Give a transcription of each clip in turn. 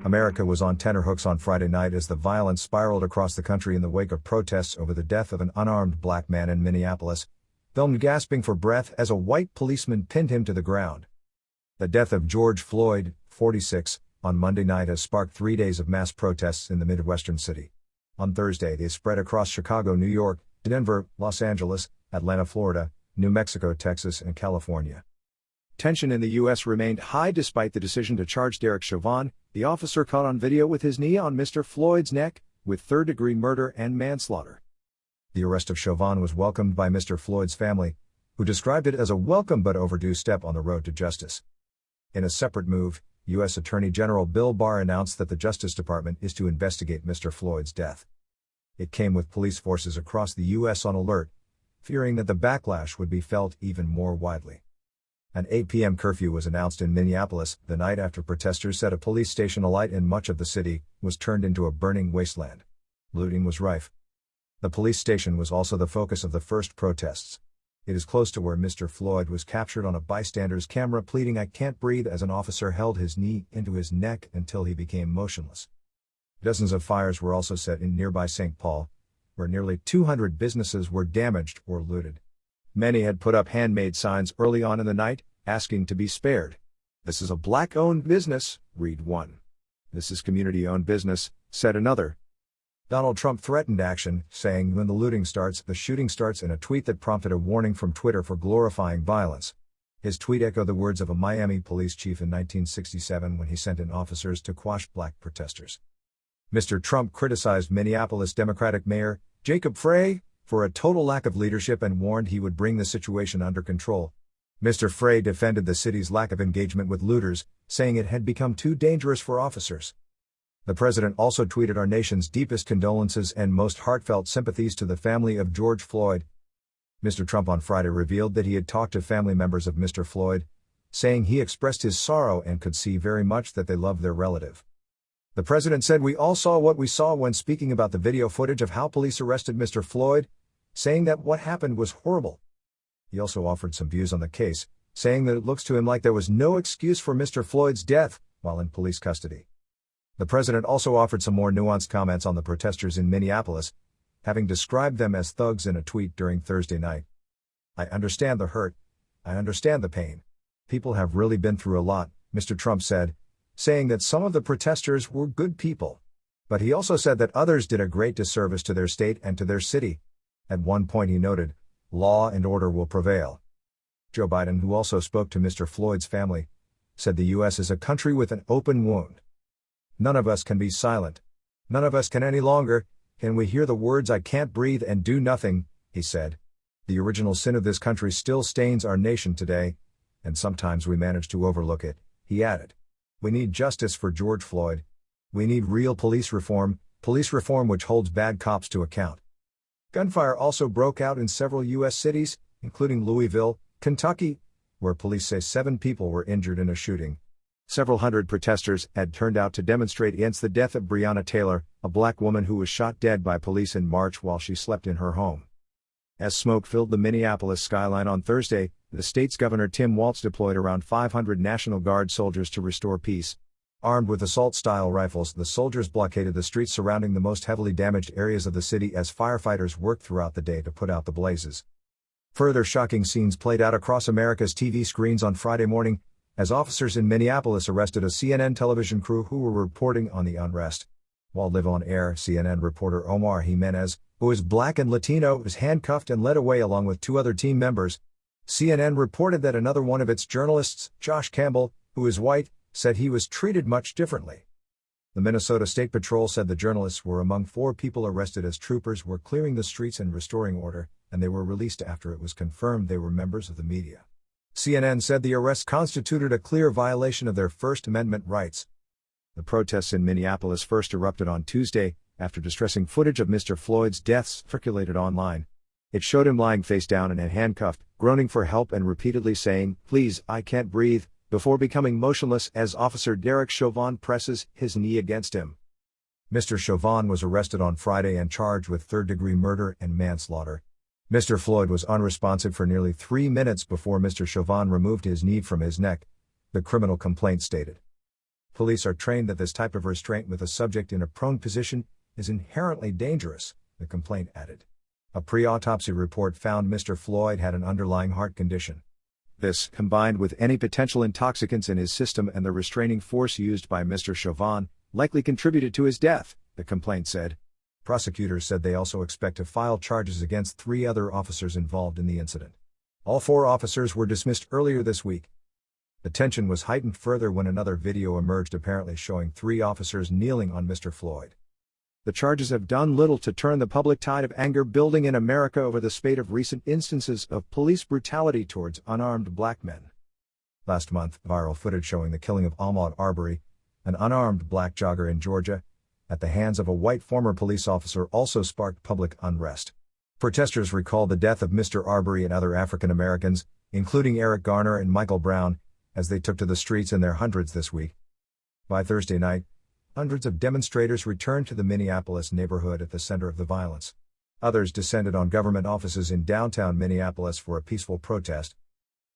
America was on tenterhooks on Friday night as the violence spiraled across the country in the wake of protests over the death of an unarmed black man in Minneapolis, filmed gasping for breath as a white policeman pinned him to the ground. The death of George Floyd, 46, on Monday night has sparked 3 days of mass protests in the Midwestern city. On Thursday, they spread across Chicago, New York, Denver, Los Angeles, Atlanta, Florida, New Mexico, Texas, and California. Tension in the U.S. remained high despite the decision to charge Derek Chauvin, the officer caught on video with his knee on Mr. Floyd's neck, with third-degree murder and manslaughter. The arrest of Chauvin was welcomed by Mr. Floyd's family, who described it as a welcome but overdue step on the road to justice. In a separate move, U.S. Attorney General Bill Barr announced that the Justice Department is to investigate Mr. Floyd's death. It came with police forces across the U.S. on alert, fearing that the backlash would be felt even more widely. An 8 p.m. curfew was announced in Minneapolis the night after protesters set a police station alight in much of the city was turned into a burning wasteland. Looting was rife. The police station was also the focus of the first protests. It is close to where Mr. Floyd was captured on a bystander's camera pleading "I can't breathe" as an officer held his knee into his neck until he became motionless. Dozens of fires were also set in nearby St. Paul, where nearly 200 businesses were damaged or looted. Many had put up handmade signs early on in the night, asking to be spared. "This is a black-owned business," read one. "This is community-owned business," said another. Donald Trump threatened action, saying when the looting starts, the shooting starts, in a tweet that prompted a warning from Twitter for glorifying violence. His tweet echoed the words of a Miami police chief in 1967 when he sent in officers to quash black protesters. Mr. Trump criticized Minneapolis Democratic Mayor Jacob Frey for a total lack of leadership and warned he would bring the situation under control. Mr. Frey defended the city's lack of engagement with looters, saying it had become too dangerous for officers. The president also tweeted our nation's deepest condolences and most heartfelt sympathies to the family of George Floyd. Mr. Trump on Friday revealed that he had talked to family members of Mr. Floyd, saying he expressed his sorrow and could see very much that they loved their relative. The president said we all saw what we saw when speaking about the video footage of how police arrested Mr. Floyd, saying that what happened was horrible. He also offered some views on the case, saying that it looks to him like there was no excuse for Mr. Floyd's death while in police custody. The president also offered some more nuanced comments on the protesters in Minneapolis, having described them as thugs in a tweet during Thursday night. "I understand the hurt. I understand the pain. People have really been through a lot," Mr. Trump said, saying that some of the protesters were good people. But he also said that others did a great disservice to their state and to their city. At one point he noted, "Law and order will prevail." Joe Biden, who also spoke to Mr. Floyd's family, said the U.S. is a country with an open wound. "None of us can be silent. None of us can any longer. Can we hear the words 'I can't breathe' and do nothing," he said. "The original sin of this country still stains our nation today, and sometimes we manage to overlook it," he added. "We need justice for George Floyd. We need real police reform which holds bad cops to account." Gunfire also broke out in several U.S. cities, including Louisville, Kentucky, where police say 7 people were injured in a shooting. Several hundred protesters had turned out to demonstrate against the death of Breonna Taylor, a black woman who was shot dead by police in March while she slept in her home. As smoke filled the Minneapolis skyline on Thursday, the state's Governor Tim Walz deployed around 500 National Guard soldiers to restore peace. Armed with assault-style rifles, the soldiers blockaded the streets surrounding the most heavily damaged areas of the city as firefighters worked throughout the day to put out the blazes. Further shocking scenes played out across America's TV screens on Friday morning, as officers in Minneapolis arrested a CNN television crew who were reporting on the unrest. While live on air, CNN reporter Omar Jimenez, who is black and Latino, was handcuffed and led away along with 2 other team members. CNN reported that another one of its journalists, Josh Campbell, who is white, said he was treated much differently. The Minnesota State Patrol said the journalists were among 4 people arrested as troopers were clearing the streets and restoring order, and they were released after it was confirmed they were members of the media. CNN said the arrest constituted a clear violation of their First Amendment rights. The protests in Minneapolis first erupted on Tuesday, after distressing footage of Mr. Floyd's death circulated online. It showed him lying face down and handcuffed, groaning for help and repeatedly saying, "Please, I can't breathe," before becoming motionless as Officer Derek Chauvin presses his knee against him. Mr. Chauvin was arrested on Friday and charged with third-degree murder and manslaughter. Mr. Floyd was unresponsive for nearly 3 minutes before Mr. Chauvin removed his knee from his neck, the criminal complaint stated. Police are trained that this type of restraint with a subject in a prone position is inherently dangerous, the complaint added. A pre-autopsy report found Mr. Floyd had an underlying heart condition. This, combined with any potential intoxicants in his system and the restraining force used by Mr. Chauvin, likely contributed to his death, the complaint said. Prosecutors said they also expect to file charges against 3 other officers involved in the incident. All 4 officers were dismissed earlier this week. The tension was heightened further when another video emerged apparently showing 3 officers kneeling on Mr. Floyd. The charges have done little to turn the public tide of anger building in America over the spate of recent instances of police brutality towards unarmed black men. Last month, viral footage showing the killing of Ahmaud Arbery, an unarmed black jogger in Georgia, at the hands of a white former police officer also sparked public unrest. Protesters recalled the death of Mr. Arbery and other African Americans, including Eric Garner and Michael Brown, as they took to the streets in their hundreds this week. By Thursday night, hundreds of demonstrators returned to the Minneapolis neighborhood at the center of the violence. Others descended on government offices in downtown Minneapolis for a peaceful protest.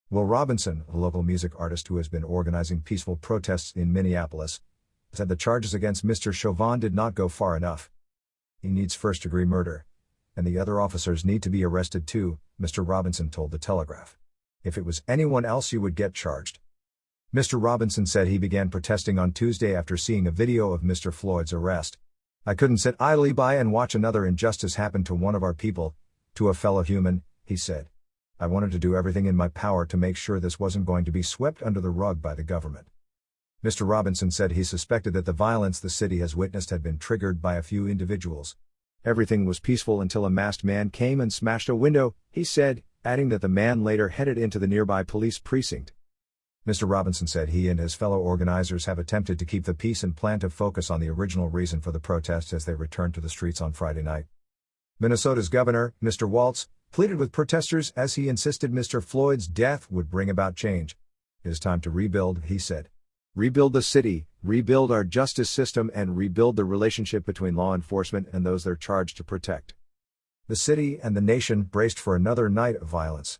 Will Robinson, a local music artist who has been organizing peaceful protests in Minneapolis, said the charges against Mr. Chauvin did not go far enough. He needs first-degree murder, and the other officers need to be arrested too, Mr. Robinson told The Telegraph. If it was anyone else you would get charged. Mr. Robinson said he began protesting on Tuesday after seeing a video of Mr. Floyd's arrest. I couldn't sit idly by and watch another injustice happen to one of our people, to a fellow human, he said. I wanted to do everything in my power to make sure this wasn't going to be swept under the rug by the government. Mr. Robinson said he suspected that the violence the city has witnessed had been triggered by a few individuals. Everything was peaceful until a masked man came and smashed a window, he said, adding that the man later headed into the nearby police precinct. Mr. Robinson said he and his fellow organizers have attempted to keep the peace and plan to focus on the original reason for the protests as they returned to the streets on Friday night. Minnesota's governor, Mr. Waltz, pleaded with protesters as he insisted Mr. Floyd's death would bring about change. It is time to rebuild, he said. Rebuild the city, rebuild our justice system, and rebuild the relationship between law enforcement and those they're charged to protect. The city and the nation braced for another night of violence.